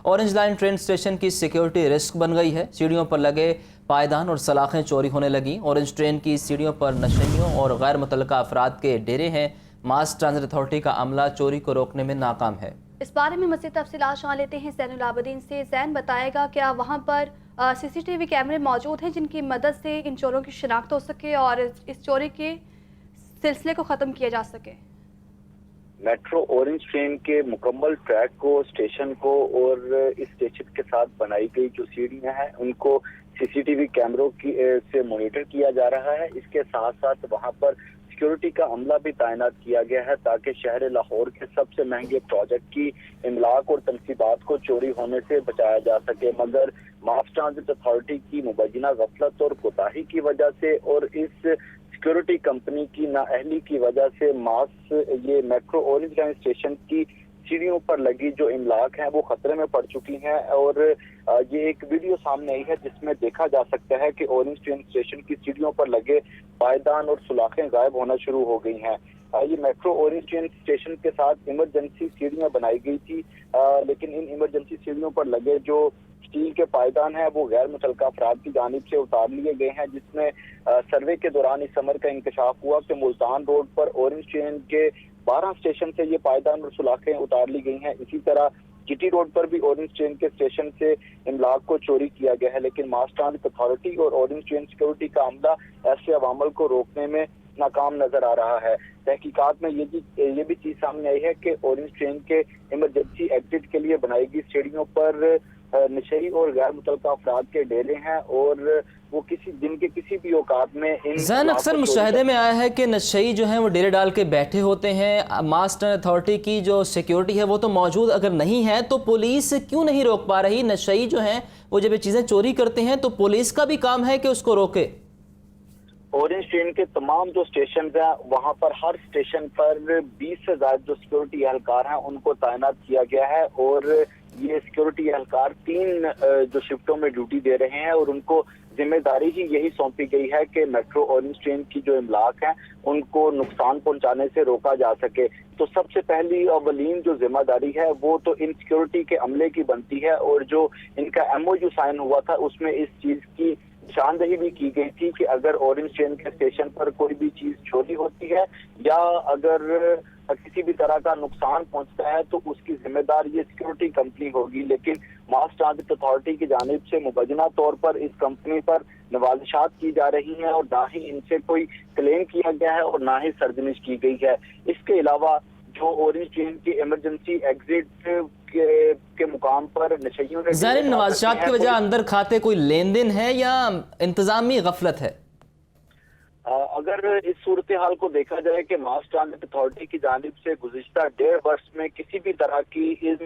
Orange line train station की security risk बन गई है। सीढ़ियों पर लगे पायदान और सलाखें चोरी होने लगी। ऑरेंज ट्रेन की सीढ़ियों पर नशेइयों और गैर मुतल्लका अफराद के डेरे हैं। मास ट्रांजिट अथॉरिटी का अमला चोरी को रोकने में नाकाम है। इस बारे में मज़ीद तफसीलात जान लेते हैं ज़ैनुल आबिदीन से। ज़ैन, बताएगा क्या वहाँ पर CCTV कैमरे मौजूद हैं जिनकी मदद से इन चोरों की शिनाख्त हो सके और इस चोरी के सिलसिले को ख़त्म किया जा सके? मेट्रो ऑरेंज ट्रेन के मुकम्मल ट्रैक को, स्टेशन को और इस स्टेशन के साथ बनाई गई जो सीढ़ियां हैं उनको CCTV कैमरों की से मॉनिटर किया जा रहा है। इसके साथ साथ वहां पर सिक्योरिटी का अमला भी तैनात किया गया है ताकि शहर लाहौर के सबसे महंगे प्रोजेक्ट की इमलाक और तनसीबात को चोरी होने से बचाया जा सके। मगर मास ट्रांजिट अथॉरिटी की मुबैना गफलत और कोताही की वजह से और इस सिक्योरिटी कंपनी की नाअहली की वजह से ये मेट्रो ऑरेंज लाइन स्टेशन की सीढ़ियों पर लगी जो इमलाक हैं वो खतरे में पड़ चुकी हैं। और ये एक वीडियो सामने आई है जिसमें देखा जा सकता है कि ऑरेंज ट्रेन स्टेशन की सीढ़ियों पर लगे पायदान और सुलाखें गायब होना शुरू हो गई हैं। ये मेट्रो ऑरेंज ट्रेन स्टेशन के साथ इमरजेंसी सीढ़ियां बनाई गई थी, लेकिन इन इमरजेंसी सीढ़ियों पर लगे जो स्टील के पायदान है वो गैर मुतल्लका अफराद की जानिब से उतार लिए गए हैं, जिसमें सर्वे के दौरान इस अमर का इंकशाफ हुआ कि मुल्तान रोड पर ऑरेंज ट्रेन के 12 स्टेशन से ये पायदान और सुलाखें उतार ली गई हैं। इसी तरह GT रोड पर भी ऑरेंज ट्रेन के स्टेशन से इमलाक को चोरी किया गया है, लेकिन मास ट्रांजिट अथॉरिटी और ऑरेंज ट्रेन सिक्योरिटी का अमला ऐसे अवामल को रोकने में नाकाम नजर आ रहा है। तहकीकात में ये भी चीज सामने आई है कि ऑरेंज ट्रेन के इमरजेंसी एग्जिट के लिए बनाई गई सीढ़ियों पर नशेई और गैर मुतल्लका अफराद के डेरे हैं और वो किसी दिन के किसी भी औकात में ज़ैन, अक्सर मुशाहिदे में आया है कि नशेई जो हैं वो डेरे डाल के बैठे होते हैं। मास ट्रांजिट अथॉरिटी की जो सिक्योरिटी है वो तो मौजूद अगर नहीं है तो पुलिस क्यों नहीं रोक पा रही? नशेई जो हैं वो जब ये चीज़ें चोरी करते हैं तो पुलिस का भी काम है कि उसको रोके। ऑरेंज ट्रेन के तमाम जो स्टेशन हैं वहां पर हर स्टेशन पर 20 से ज्यादा जो सिक्योरिटी एहलकार हैं उनको तैनात किया गया है और ये सिक्योरिटी एहलकार 3 जो शिफ्टों में ड्यूटी दे रहे हैं और उनको जिम्मेदारी ही यही सौंपी गई है कि मेट्रो ऑरेंज ट्रेन की जो इमलाक हैं उनको नुकसान पहुंचाने से रोका जा सके। तो सबसे पहली अवलीन जो जिम्मेदारी है वो तो इन सिक्योरिटी के अमले की बनती है और जो इनका MOU साइन हुआ था उसमें इस चीज की निशानदही भी की गई थी कि अगर ऑरेंज ट्रेन के स्टेशन पर कोई भी चीज चोरी होती है या अगर किसी भी तरह का नुकसान पहुंचता है तो उसकी जिम्मेदार ये सिक्योरिटी कंपनी होगी। लेकिन मास ट्रांजिट अथॉरिटी की जानिब से मुबैना तौर पर इस कंपनी पर नवाजिशात की जा रही हैं और ना ही इनसे कोई क्लेम किया गया है और ना ही सरजनिश की गई है। इसके अलावा जो ऑरेंज ट्रेन की इमरजेंसी एग्जिट के मुकाम पर नशेइयों ने ज़ाहिर नवाजिशात की वजह अंदर खाते कोई लेन देन है या इंतजामी गफलत है? अगर इस सूरत हाल को देखा जाए कि मास ट्रांजिट अथॉरिटी की जानिब से गुज़िश्ता 1.5 वर्ष में किसी भी तरह की इन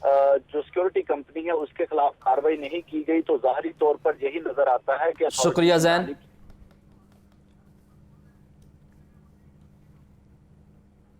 जो सिक्योरिटी कंपनी है उसके खिलाफ कार्रवाई नहीं की गई तो ज़ाहिरी तौर पर यही नजर आता है कि शुक्रिया ज़ैन।